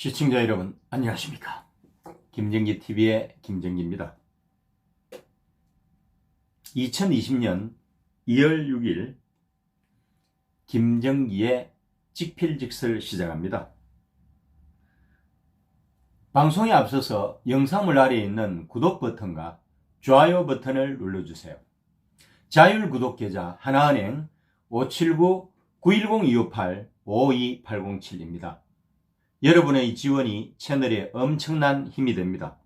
시청자 여러분 안녕하십니까. 김정기TV의 김정기입니다. 2020년 2월 6일 김정기의 직필직설 시작합니다. 방송에 앞서서 영상물 아래에 있는 구독 버튼과 좋아요 버튼을 눌러주세요. 자율 구독 계좌 하나은행 579-910258-52807입니다. 여러분의 지원이 채널에 엄청난 힘이 됩니다.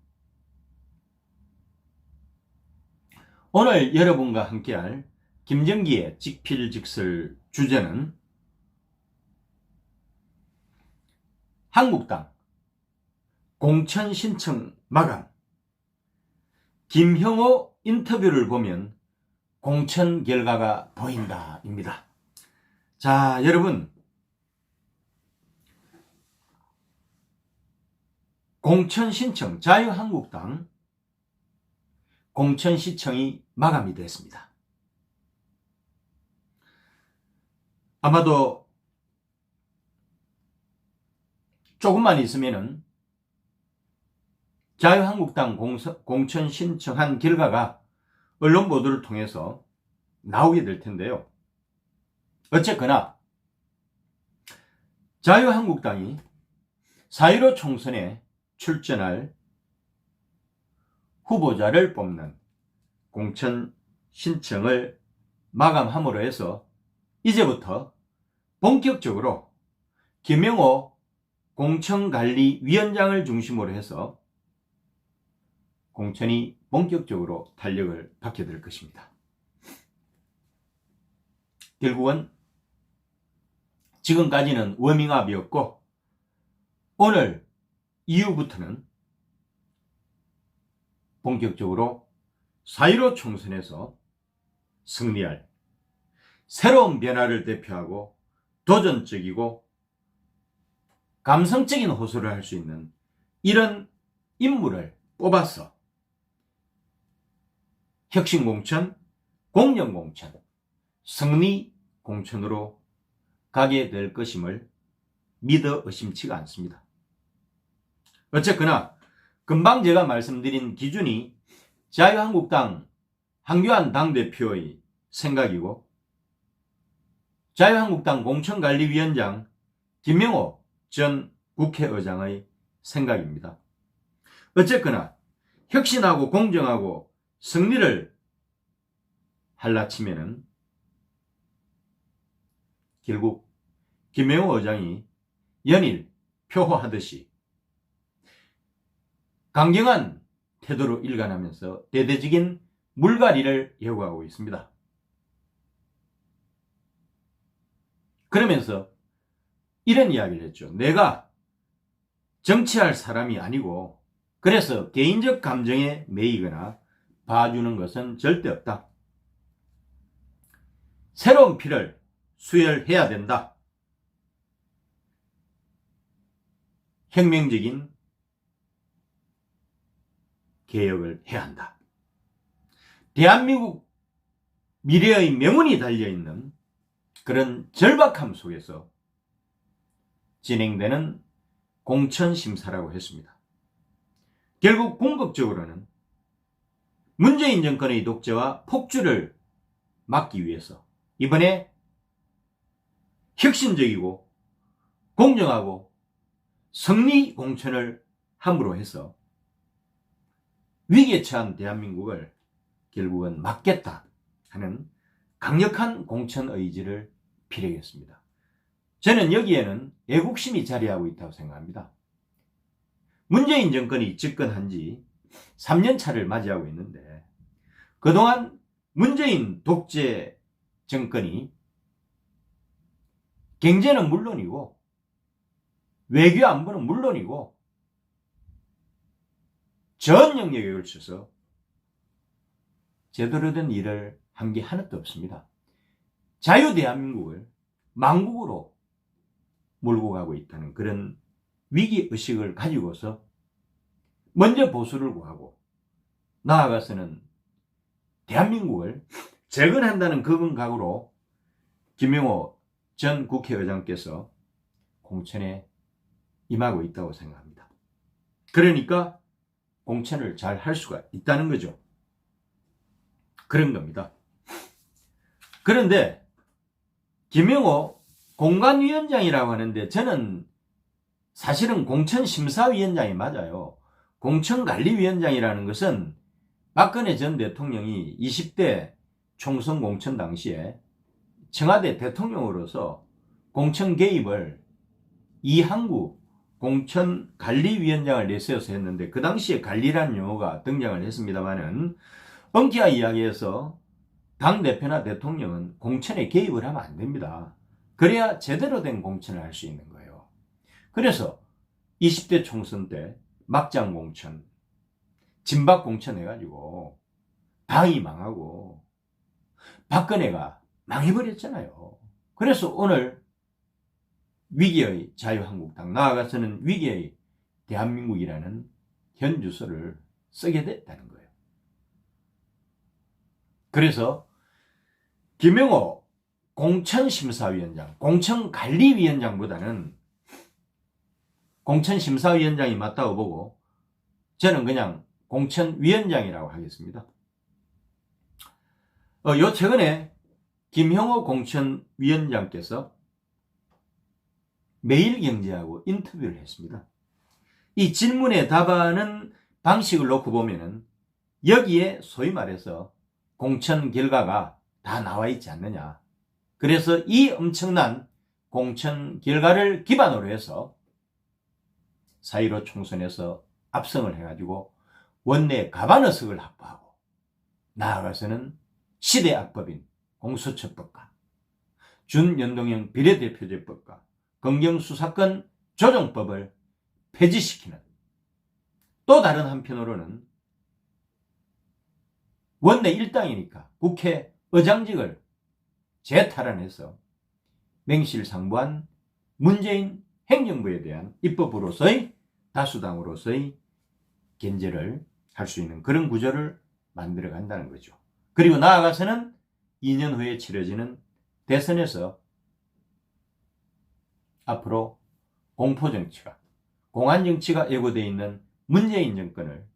오늘 여러분과 함께할 김정기의 직필직설 주제는 한국당 공천 신청 마감, 김형호 인터뷰를 보면 공천 결과가 보인다 입니다. 자, 여러분, 공천 신청, 자유한국당 공천 신청이 마감이 됐습니다. 아마도 조금만 있으면은 자유한국당 공천 신청한 결과가 언론 보도를 통해서 나오게 될 텐데요. 어쨌거나 자유한국당이 4.15 총선에 출전할 후보자를 뽑는 공천 신청을 마감함으로 해서 이제부터 본격적으로 김영호 공천관리위원장을 중심으로 해서 공천이 본격적으로 탄력을 받게 될 것입니다. 결국은 지금까지는 워밍업이었고 오늘 이후부터는 본격적으로 4.15 총선에서 승리할 새로운 변화를 대표하고 도전적이고 감성적인 호소를 할 수 있는 이런 인물을 뽑아서 혁신공천, 공정공천, 승리공천으로 가게 될 것임을 믿어 의심치가 않습니다. 어쨌거나 금방 제가 말씀드린 기준이 자유한국당 한교안 당대표의 생각이고 자유한국당 공천관리위원장 김영호 전 국회의장의 생각입니다. 어쨌거나 혁신하고 공정하고 승리를 할라치면은 결국 김영호 의장이 연일 표호하듯이 강경한 태도로 일관하면서 대대적인 물갈이를 요구하고 있습니다. 그러면서 이런 이야기를 했죠. 내가 정치할 사람이 아니고 그래서 개인적 감정에 매이거나 봐주는 것은 절대 없다. 새로운 피를 수혈해야 된다. 혁명적인 개혁을 해야 한다. 대한민국 미래의 명운이 달려있는 그런 절박함 속에서 진행되는 공천심사라고 했습니다. 결국 궁극적으로는 문재인 정권의 독재와 폭주를 막기 위해서 이번에 혁신적이고 공정하고 승리 공천을 함으로 해서 위기에 처한 대한민국을 결국은 막겠다 하는 강력한 공천 의지를 필요했습니다. 저는 여기에는 애국심이 자리하고 있다고 생각합니다. 문재인 정권이 집권한 지 3년 차를 맞이하고 있는데 그동안 문재인 독재 정권이 경제는 물론이고 외교 안보는 물론이고 전 영역에 걸쳐서 제대로 된 일을 한 게 하나도 없습니다. 자유 대한민국을 망국으로 몰고 가고 있다는 그런 위기의식을 가지고서 먼저 보수를 구하고 나아가서는 대한민국을 재건한다는 그건 각오로 김영호 전 국회의장께서 공천에 임하고 있다고 생각합니다. 그러니까 공천을 잘 할 수가 있다는 거죠. 그런 겁니다. 그런데 김영호 공관위원장이라고 하는데 저는 사실은 공천심사위원장이 맞아요. 공천관리위원장이라는 것은 박근혜 전 대통령이 20대 총선 공천 당시에 청와대 대통령으로서 공천 개입을 이항구 공천관리위원장을 내세워서 했는데 그 당시에 관리라는 용어가 등장을 했습니다마는 엉키와 이야기에서 당대표나 대통령은 공천에 개입을 하면 안 됩니다. 그래야 제대로 된 공천을 할 수 있는 거예요. 그래서 20대 총선 때 막장 공천, 진박 공천 해가지고 당이 망하고 박근혜가 망해버렸잖아요. 그래서 오늘 위기의 자유한국당, 나아가서는 위기의 대한민국이라는 현 주소를 쓰게 됐다는 거예요. 그래서 김영호 공천심사위원장, 공천관리위원장보다는 공천심사위원장이 맞다고 보고 저는 그냥 공천위원장이라고 하겠습니다. 요 최근에 김형호 공천위원장께서 매일경제하고 인터뷰를 했습니다. 이 질문에 답하는 방식을 놓고 보면은 여기에 소위 말해서 공천 결과가 다 나와 있지 않느냐. 그래서 이 엄청난 공천 결과를 기반으로 해서 4.15 총선에서 압승을 해가지고 원내 가반의석을 확보하고 나아가서는 시대 악법인 공수처법과 준연동형 비례대표제법과 검경수사권 조정법을 폐지시키는, 또 다른 한편으로는 원내 일당이니까 국회의장직을 재탈환해서 맹실상부한 문재인 행정부에 대한 입법부로서의 다수당으로서의 견제를 할 수 있는 그런 구조를 만들어 간다는 거죠. 그리고 나아가서는 2년 후에 치러지는 대선에서 앞으로 공포정치가, 공안정치가 예고되어 있는 문재인 정권을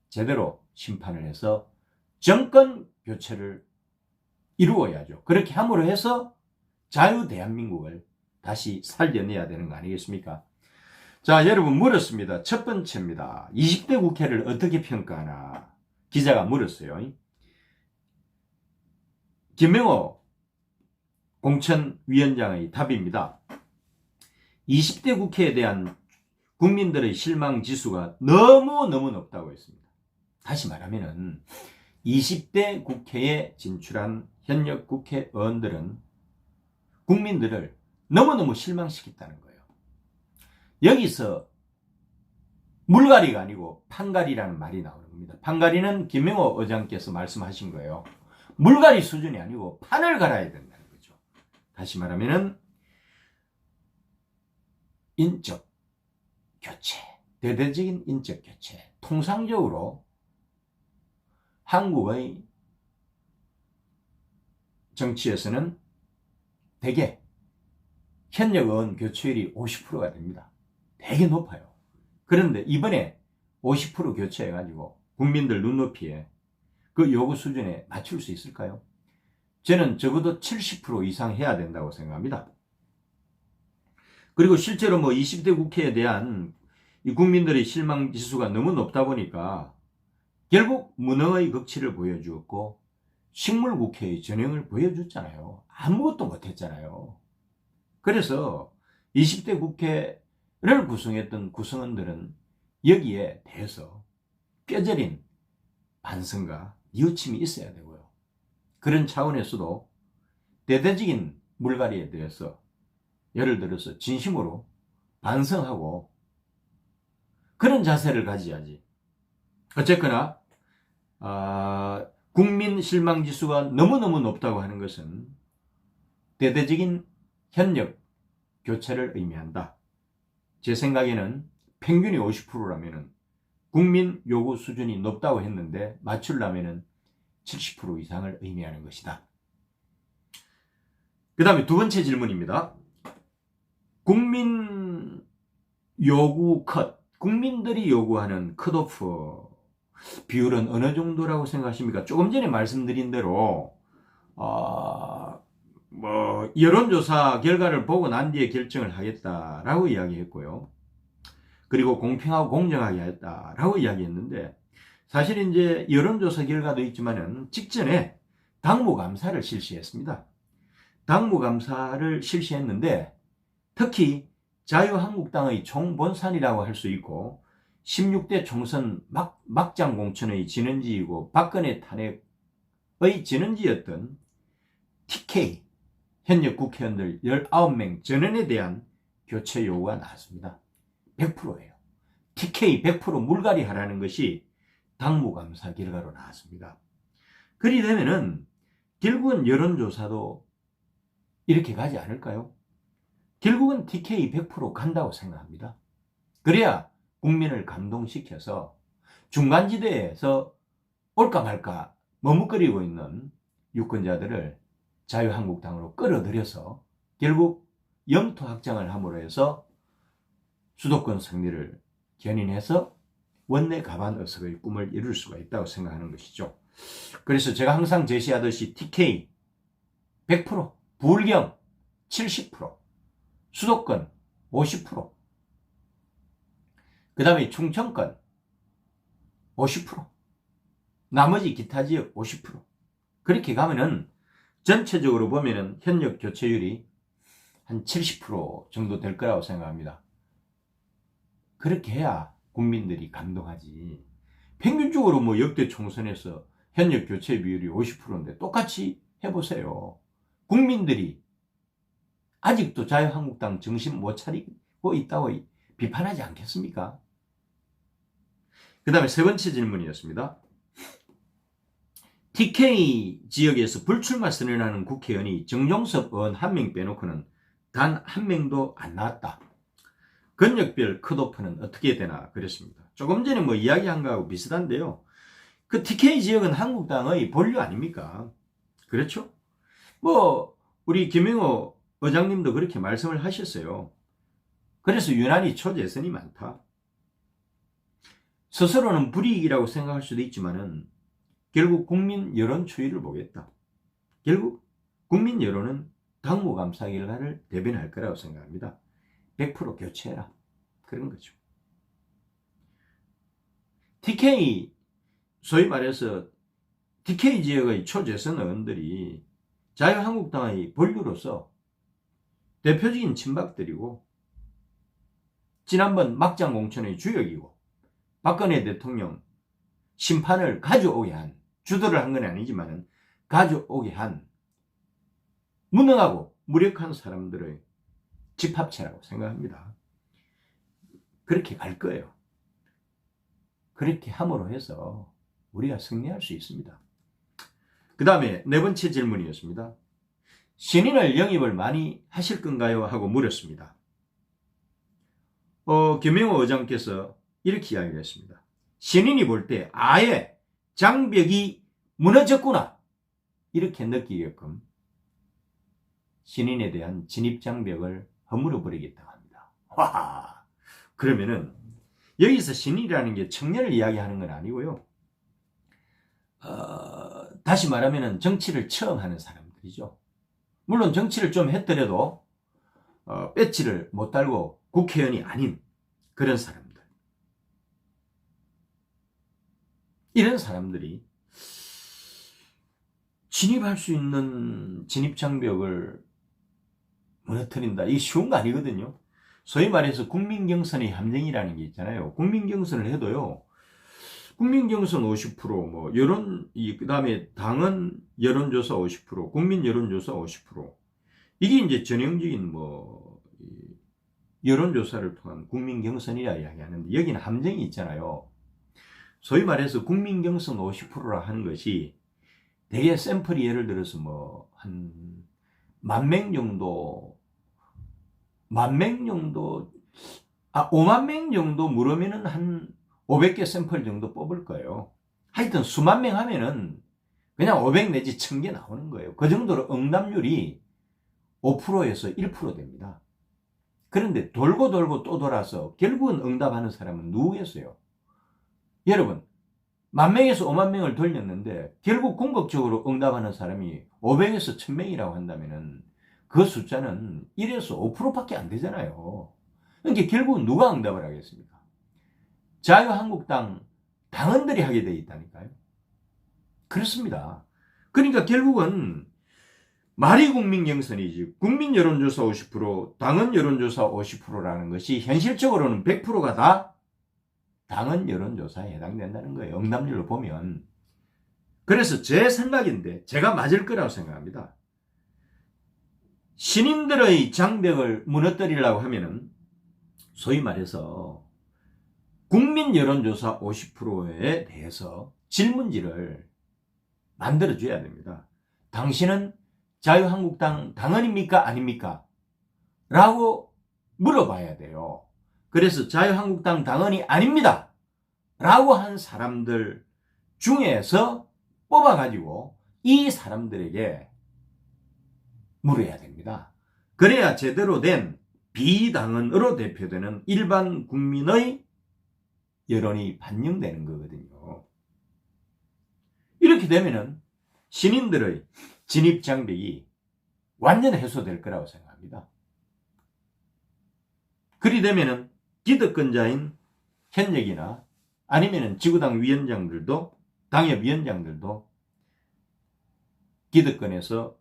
제대로 심판을 해서 정권 교체를 이루어야죠. 그렇게 함으로 해서 자유 대한민국을 다시 살려내야 되는 거 아니겠습니까? 자, 여러분 물었습니다. 첫 번째입니다. 20대 국회를 어떻게 평가하나 기자가 물었어요. 김명호 공천위원장의 답입니다. 20대 국회에 대한 국민들의 실망 지수가 너무너무 높다고 했습니다. 다시 말하면은 20대 국회에 진출한 현역 국회의원들은 국민들을 너무너무 실망시켰다는 거예요. 여기서 물갈이가 아니고 판갈이라는 말이 나오는 겁니다. 판갈이는 김명호 의장께서 말씀하신 거예요. 물갈이 수준이 아니고 판을 갈아야 된다는 거죠. 다시 말하면은 인적 교체, 대대적인 인적 교체. 통상적으로 한국의 정치에서는 대개 현역 의원 교체율이 50%가 됩니다. 되게 높아요. 그런데 이번에 50% 교체해가지고 국민들 눈높이에 그 요구 수준에 맞출 수 있을까요? 저는 적어도 70% 이상 해야 된다고 생각합니다. 그리고 실제로 20대 국회에 대한 이 국민들의 실망 지수가 너무 높다 보니까 결국 무능의 극치를 보여주었고 식물국회의 전형을 보여줬잖아요. 아무것도 못했잖아요. 그래서 20대 국회를 구성했던 구성원들은 여기에 대해서 뼈저린 반성과 뉘우침이 있어야 되고요. 그런 차원에서도 대대적인 물갈이에 대해서 예를 들어서 진심으로 반성하고 그런 자세를 가져야지. 어쨌거나 국민 실망 지수가 너무너무 높다고 하는 것은 대대적인 현역 교체를 의미한다. 제 생각에는 평균이 50%라면 국민 요구 수준이 높다고 했는데 맞추려면 70% 이상을 의미하는 것이다. 그 다음에 두 번째 질문입니다. 국민 요구 컷, 국민들이 요구하는 컷오프 비율은 어느 정도라고 생각하십니까? 조금 전에 말씀드린 대로 여론조사 결과를 보고 난 뒤에 결정을 하겠다라고 이야기했고요. 그리고 공평하고 공정하게 하겠다라고 이야기했는데, 사실 이제 여론조사 결과도 있지만은 직전에 당무감사를 실시했습니다. 당무감사를 실시했는데 특히 자유한국당의 총본산이라고 할 수 있고 16대 총선 막장 공천의 진원지이고 박근혜 탄핵의 진원지였던 TK 현역 국회의원들 19명 전원에 대한 교체 요구가 나왔습니다. 100%예요. TK 100% 물갈이 하라는 것이 당무감사 결과로 나왔습니다. 그리 되면은 결국은 여론조사도 이렇게 가지 않을까요? 결국은 TK 100% 간다고 생각합니다. 그래야 국민을 감동시켜서 중간지대에서 올까 말까 머뭇거리고 있는 유권자들을 자유한국당으로 끌어들여서 결국 영토 확장을 함으로 해서 수도권 승리를 견인해서 원내 가반 의석의 꿈을 이룰 수가 있다고 생각하는 것이죠. 그래서 제가 항상 제시하듯이 TK 100%, 부울경 70%, 수도권 50%, 그 다음에 충청권 50%, 나머지 기타 지역 50%. 그렇게 가면은 전체적으로 보면은 현역 교체율이 한 70% 정도 될 거라고 생각합니다. 그렇게 해야 국민들이 감동하지. 평균적으로 뭐 역대 총선에서 현역 교체 비율이 50%인데 똑같이 해보세요. 국민들이 아직도 자유한국당 정신 못 차리고 있다고 비판하지 않겠습니까? 그 다음에 세 번째 질문이었습니다. TK 지역에서 불출마 선언하는 국회의원이 정종섭 의원 한 명 빼놓고는 단 한 명도 안 나왔다. 권역별 컷오프는 어떻게 되나 그랬습니다. 조금 전에 뭐 이야기한 거하고 비슷한데요. 그 TK 지역은 한국당의 본류 아닙니까? 그렇죠? 뭐 우리 김영호 의장님도 그렇게 말씀을 하셨어요. 그래서 유난히 초재선이 많다. 스스로는 불이익이라고 생각할 수도 있지만은 결국 국민 여론 추이를 보겠다. 결국 국민 여론은 당무감사 결과를 대변할 거라고 생각합니다. 100% 교체해라. 그런 거죠. TK, 소위 말해서 TK 지역의 초재선 의원들이 자유한국당의 본류로서 대표적인 친박들이고 지난번 막장 공천의 주역이고 박근혜 대통령 심판을 가져오게 한, 주도를 한 건 아니지만 가져오게 한 무능하고 무력한 사람들의 집합체라고 생각합니다. 그렇게 갈 거예요. 그렇게 함으로 해서 우리가 승리할 수 있습니다. 그 다음에 네 번째 질문이었습니다. 신인을 영입을 많이 하실 건가요? 하고 물었습니다. 김영호 의장께서 이렇게 이야기를 했습니다. 신인이 볼 때 아예 장벽이 무너졌구나 이렇게 느끼게끔 신인에 대한 진입장벽을 허물어 버리겠다고 합니다. 와, 그러면은 여기서 신인이라는 게 청년을 이야기하는 건 아니고요. 다시 말하면은 정치를 처음 하는 사람들이죠. 물론 정치를 좀 했더라도 배지를 못 달고 국회의원이 아닌 그런 사람들. 이런 사람들이 진입할 수 있는 진입장벽을 무너뜨린다. 이게 쉬운 거 아니거든요. 소위 말해서 국민경선의 함정이라는 게 있잖아요. 국민경선을 해도요. 국민경선 50%, 뭐 그 다음에 당은 여론조사 50%, 국민 여론조사 50%. 이게 이제 전형적인 여론조사를 통한 국민경선이라 이야기하는데 여기는 함정이 있잖아요. 소위 말해서 국민경선 50%라 하는 것이 대개 샘플이 예를 들어서 한 10,000명 정도, 5만 명 정도 물으면은 한 500개 샘플 정도 뽑을 거예요. 하여튼 수만 명 하면은 그냥 500 내지 1000개 나오는 거예요. 그 정도로 응답률이 5%에서 1% 됩니다. 그런데 돌고 돌고 또 돌아서 결국은 응답하는 사람은 누구겠어요? 여러분, 10,000명에서 50,000명을 돌렸는데 결국 궁극적으로 응답하는 사람이 500에서 1,000명이라고 한다면 그 숫자는 1에서 5%밖에 안 되잖아요. 그러니까 결국은 누가 응답을 하겠습니까? 자유한국당 당원들이 하게 돼 있다니까요. 그렇습니다. 그러니까 결국은 말이 국민 경선이지 국민 여론조사 50%, 당원 여론조사 50%라는 것이 현실적으로는 100%가 다 당원 여론조사에 해당된다는 거예요. 응답률로 보면. 그래서 제 생각인데 제가 맞을 거라고 생각합니다. 신인들의 장벽을 무너뜨리려고 하면은 소위 말해서 국민 여론조사 50%에 대해서 질문지를 만들어줘야 됩니다. 당신은 자유한국당 당원입니까? 아닙니까? 라고 물어봐야 돼요. 그래서 자유한국당 당원이 아닙니다. 라고 한 사람들 중에서 뽑아가지고 이 사람들에게 물어야 됩니다. 그래야 제대로 된 비당원으로 대표되는 일반 국민의 여론이 반영되는 거거든요. 이렇게 되면은 신인들의 진입 장벽이 완전 해소될 거라고 생각합니다. 그리 되면은 기득권자인 현역이나 아니면은 지구당 위원장들도 당협위원장들도 기득권에서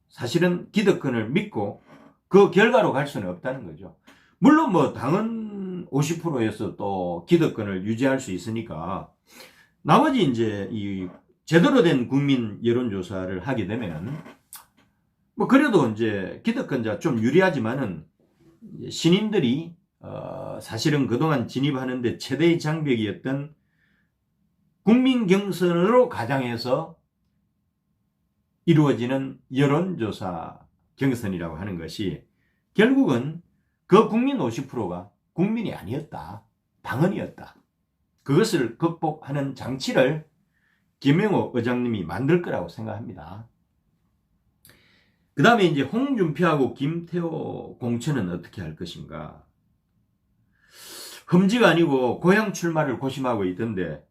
사실은 기득권을 믿고 그 결과로 갈 수는 없다는 거죠. 물론 뭐 당은 50%에서 또 기득권을 유지할 수 있으니까 나머지 이제 이 제대로 된 국민 여론조사를 하게 되면은 뭐 그래도 이제 기득권자 좀 유리하지만은 신인들이 사실은 그동안 진입하는데 최대의 장벽이었던 국민 경선으로 가장해서 이루어지는 여론조사 경선이라고 하는 것이 결국은 그 국민 50%가 국민이 아니었다. 당헌이었다. 그것을 극복하는 장치를 김영호 의장님이 만들 거라고 생각합니다. 그 다음에 이제 홍준표하고 김태호 공천은 어떻게 할 것인가. 험지가 아니고 고향 출마를 고심하고 있던데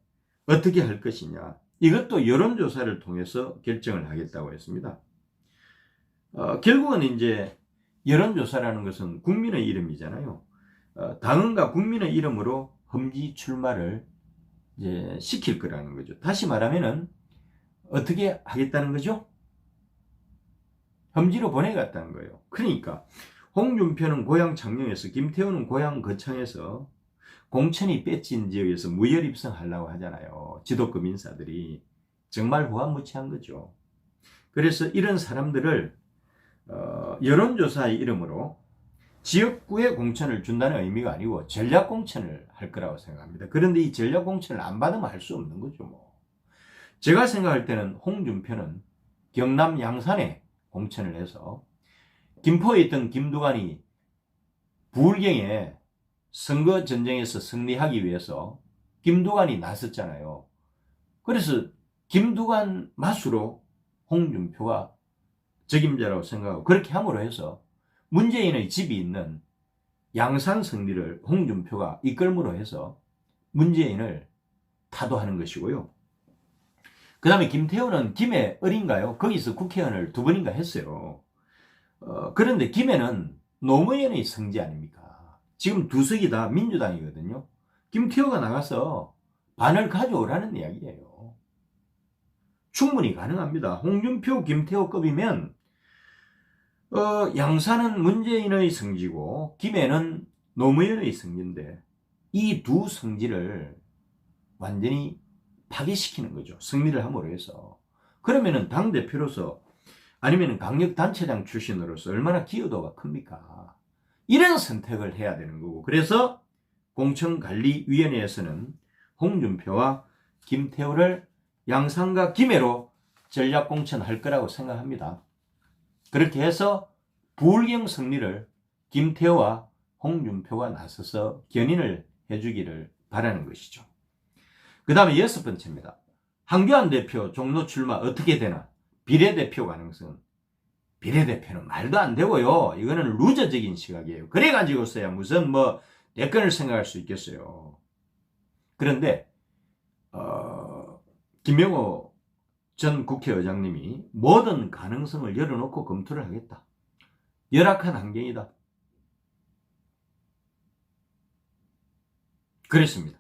어떻게 할 것이냐. 이것도 여론조사를 통해서 결정을 하겠다고 했습니다. 결국은 이제 여론조사라는 것은 국민의 이름이잖아요. 당원과 국민의 이름으로 험지 출마를 이제 시킬 거라는 거죠. 다시 말하면은 어떻게 하겠다는 거죠? 험지로 보내겠다는 거예요. 그러니까 홍준표는 고향 창녕에서, 김태호는 고향 거창에서 공천이 뺏긴 지역에서 무혈 입성하려고 하잖아요. 지도급 인사들이. 정말 후한무치한 거죠. 그래서 이런 사람들을 여론조사의 이름으로 지역구에 공천을 준다는 의미가 아니고 전략공천을 할 거라고 생각합니다. 그런데 이 전략공천을 안 받으면 할 수 없는 거죠. 뭐. 제가 생각할 때는 홍준표는 경남 양산에 공천을 해서 김포에 있던 김두관이 부울경에 선거 전쟁에서 승리하기 위해서 김두관이 나섰잖아요. 그래서 김두관 맛으로 홍준표가 적임자라고 생각하고 그렇게 함으로 해서 문재인의 집이 있는 양산 승리를 홍준표가 이끌므로 해서 문재인을 타도하는 것이고요. 그 다음에 김태호는 김해 을인가요? 거기서 국회의원을 2번인가 했어요. 그런데 김해는 노무현의 성지 아닙니까? 지금 2석이 다 민주당이거든요. 김태호가 나가서 반을 가져오라는 이야기예요. 충분히 가능합니다. 홍준표, 김태호급이면 양산은 문재인의 성지고 김해는 노무현의 성지인데 이 두 성지를 완전히 파괴시키는 거죠. 승리를 함으로 해서. 그러면은 당대표로서 아니면 강력단체장 출신으로서 얼마나 기여도가 큽니까? 이런 선택을 해야 되는 거고. 그래서 공천관리위원회에서는 홍준표와 김태호를 양산과 김해로 전략공천할 거라고 생각합니다. 그렇게 해서 부울경 승리를 김태호와 홍준표가 나서서 견인을 해주기를 바라는 것이죠. 그 다음에 6번째입니다. 황교안 대표 종로 출마 어떻게 되나? 비례대표 가능성. 비례대표는 말도 안 되고요. 이거는 루저적인 시각이에요. 그래가지고서야 무슨 뭐 대권을 생각할 수 있겠어요. 그런데 김명호 전 국회의장님이 모든 가능성을 열어놓고 검토를 하겠다. 열악한 환경이다. 그랬습니다.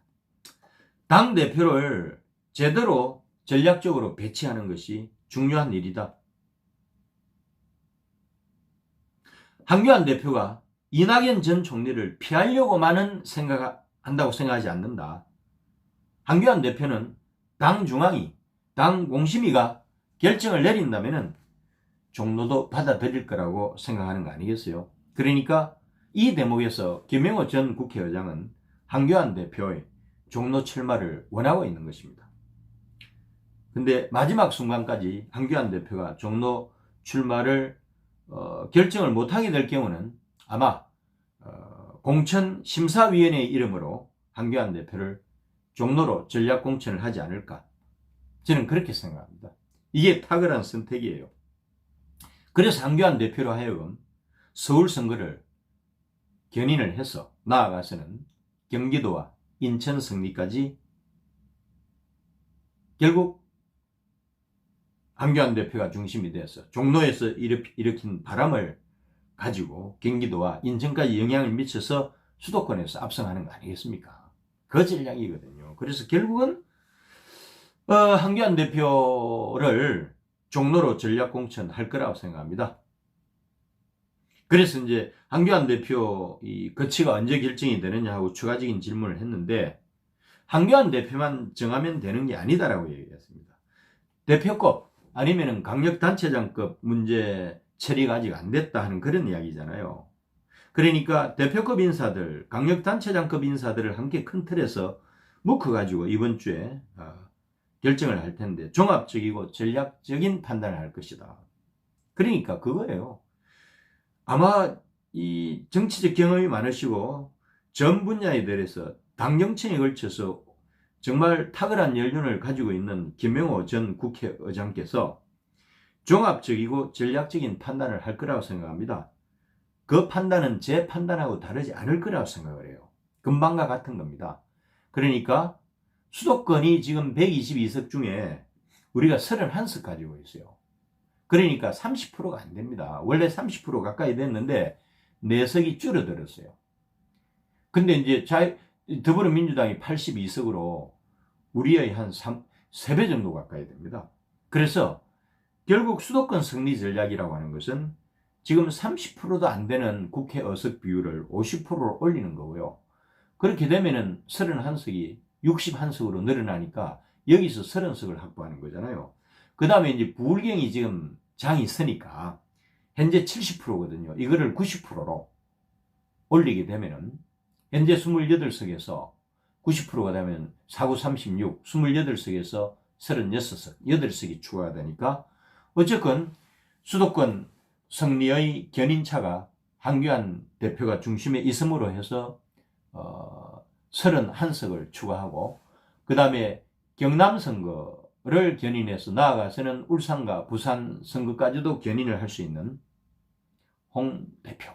당대표를 제대로 전략적으로 배치하는 것이 중요한 일이다. 한교안 대표가 이낙연 전 총리를 피하려고만은 한다고 생각하지 않는다. 한교안 대표는 당 중앙이, 당 공심위가 결정을 내린다면 종로도 받아들일 거라고 생각하는 거 아니겠어요? 그러니까 이 대목에서 김명호 전 국회의장은 한교안 대표의 종로 출마를 원하고 있는 것입니다. 근데 마지막 순간까지 한교안 대표가 종로 출마를 결정을 못하게 될 경우는 아마 공천심사위원회 이름으로 한교안 대표를 종로로 전략공천을 하지 않을까. 저는 그렇게 생각합니다. 이게 탁월한 선택이에요. 그래서 한교안 대표로 하여금 서울 선거를 견인을 해서 나아가서는 경기도와 인천 승리까지 결국 한교안 대표가 중심이 돼서 종로에서 일으킨 바람을 가지고 경기도와 인천까지 영향을 미쳐서 수도권에서 압승하는 거 아니겠습니까? 그 전략이거든요. 그래서 결국은 한교안 대표를 종로로 전략 공천할 거라고 생각합니다. 그래서 이제 한교안 대표 이 거치가 언제 결정이 되느냐 하고 추가적인 질문을 했는데 한교안 대표만 정하면 되는 게 아니다라고 얘기했습니다. 대표급 아니면은 강력단체장급 문제 처리가 아직 안 됐다 하는 그런 이야기잖아요. 그러니까 대표급 인사들, 강력단체장급 인사들을 함께 큰 틀에서 묶어가지고 이번 주에 결정을 할 텐데 종합적이고 전략적인 판단을 할 것이다. 그러니까 그거예요. 아마 이 정치적 경험이 많으시고 전 분야에 대해서 당정청에 걸쳐서 정말 탁월한 연륜을 가지고 있는 김명호 전 국회의장께서 종합적이고 전략적인 판단을 할 거라고 생각합니다. 그 판단은 제 판단하고 다르지 않을 거라고 생각을 해요. 금방과 같은 겁니다. 그러니까 수도권이 지금 122석 중에 우리가 31석 가지고 있어요. 그러니까 30%가 안 됩니다. 원래 30% 가까이 됐는데 4석이 줄어들었어요. 근데 이제 더불어민주당이 82석으로 우리의 한 3배 정도 가까이 됩니다. 그래서 결국 수도권 승리 전략이라고 하는 것은 지금 30%도 안 되는 국회 의석 비율을 50%로 올리는 거고요. 그렇게 되면은 31석이 61석으로 늘어나니까 여기서 30석을 확보하는 거잖아요. 그 다음에 이제 부울경이 지금 장이 서니까 현재 70%거든요. 이거를 90%로 올리게 되면은 현재 28석에서 90%가 되면 49, 36, 28석에서 36석, 8석이 추가가 되니까 어쨌건 수도권 승리의 견인차가 한교안 대표가 중심에 있음으로 해서 31석을 추가하고 그 다음에 경남 선거를 견인해서 나아가서는 울산과 부산 선거까지도 견인을 할 수 있는 홍 대표,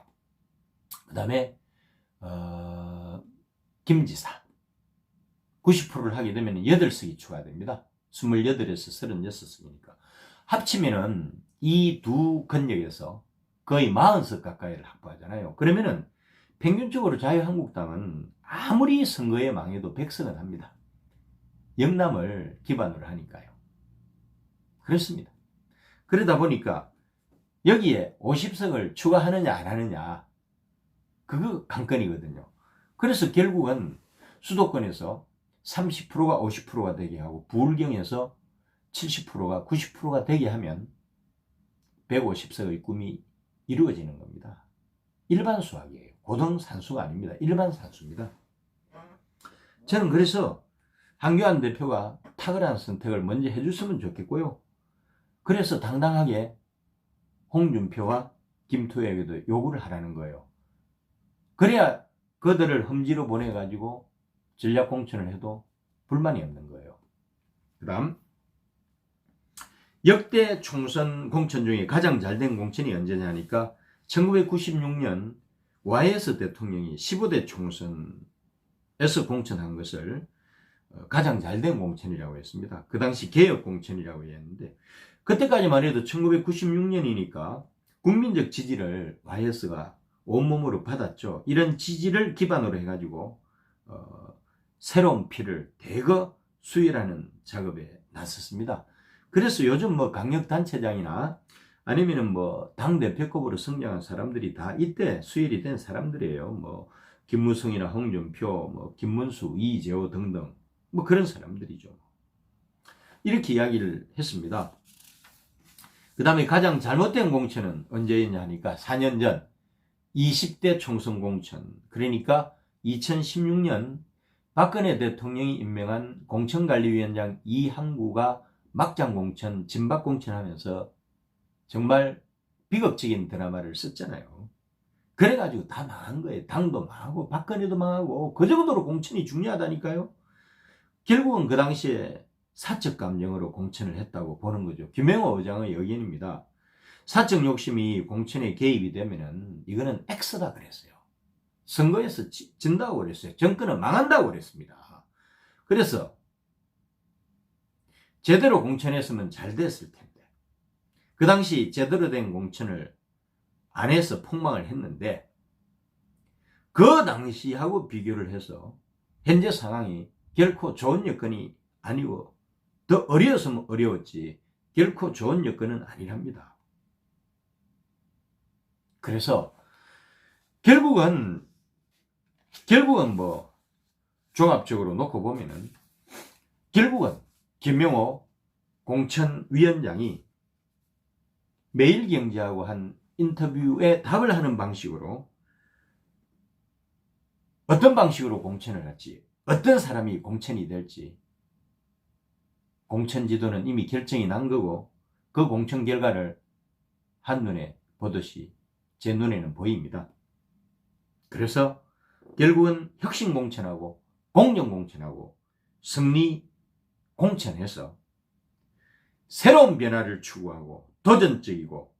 그 다음에 김지사 90%를 하게 되면 8석이 추가됩니다. 28에서 36석이니까 합치면은 이 두 권역에서 거의 40석 가까이를 확보하잖아요. 그러면은 평균적으로 자유한국당은 아무리 선거에 망해도 100석은 합니다. 영남을 기반으로 하니까요. 그렇습니다. 그러다 보니까 여기에 50석을 추가하느냐 안 하느냐 그거 관건이거든요. 그래서 결국은 수도권에서 30%가 50%가 되게 하고 부울경에서 70%가 90%가 되게 하면 150석의 꿈이 이루어지는 겁니다. 일반 수학이에요. 고등산수가 아닙니다. 일반 산수입니다. 저는 그래서 한교안 대표가 탁월한 선택을 먼저 해줬으면 좋겠고요. 그래서 당당하게 홍준표와 김투혁에게도 요구를 하라는 거예요. 그래야 그들을 험지로 보내가지고 전략공천을 해도 불만이 없는 거예요. 그 다음 역대 총선 공천 중에 가장 잘된 공천이 언제냐니까 1996년 YS 대통령이 15대 총선에서 공천한 것을 가장 잘된 공천이라고 했습니다. 그 당시 개혁 공천이라고 했는데 그때까지만 해도 1996년이니까 국민적 지지를 YS가 온몸으로 받았죠. 이런 지지를 기반으로 해가지고 새로운 피를 대거 수혈하는 작업에 나섰습니다. 그래서 요즘 뭐 강력단체장이나 아니면은 뭐 당대표급으로 성장한 사람들이 다 이때 수혈이 된 사람들이에요. 뭐 김무성이나 홍준표, 뭐 김문수, 이재호 등등 뭐 그런 사람들이죠. 이렇게 이야기를 했습니다. 그 다음에 가장 잘못된 공천은 언제였냐 하니까 4년 전 20대 총선 공천, 그러니까 2016년 박근혜 대통령이 임명한 공천관리위원장 이항구가 막장 공천, 진박 공천하면서 정말 비극적인 드라마를 썼잖아요. 그래가지고 다 망한 거예요. 당도 망하고 박근혜도 망하고 그 정도로 공천이 중요하다니까요. 결국은 그 당시에 사적 감정으로 공천을 했다고 보는 거죠. 김영호 의장의 의견입니다. 사적 욕심이 공천에 개입이 되면은 이거는 X다 그랬어요. 선거에서 진다고 그랬어요. 정권은 망한다고 그랬습니다. 그래서 제대로 공천했으면 잘 됐을 텐데 그 당시 제대로 된 공천을 안 해서 폭망을 했는데 그 당시하고 비교를 해서 현재 상황이 결코 좋은 여건이 아니고 더 어려웠으면 어려웠지 결코 좋은 여건은 아니랍니다. 그래서 결국은 뭐 종합적으로 놓고 보면은 결국은 김명호 공천위원장이 매일경제하고 한 인터뷰에 답을 하는 방식으로 어떤 방식으로 공천을 할지 어떤 사람이 공천이 될지 공천 지도는 이미 결정이 난 거고 그 공천 결과를 한눈에 보듯이 제 눈에는 보입니다. 그래서 결국은 혁신 공천하고 공정 공천하고 승리 공천해서 새로운 변화를 추구하고 도전적이고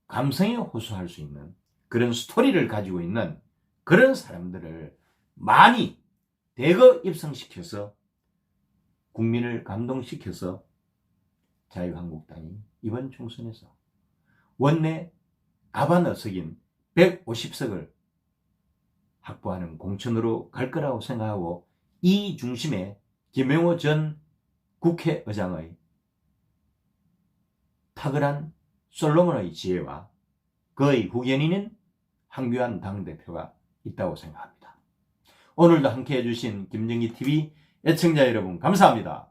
감성에 호소할 수 있는 그런 스토리를 가지고 있는 그런 사람들을 많이 대거 입성시켜서 국민을 감동시켜서 자유한국당이 이번 총선에서 원내 가반어석인 150석을 확보하는 공천으로 갈 거라고 생각하고 이 중심에 김영호 전 국회의장의 탁월한 솔로몬의 지혜와 그의 후견인인 황교안 당대표가 있다고 생각합니다. 오늘도 함께 해주신 김정희TV 애청자 여러분 감사합니다.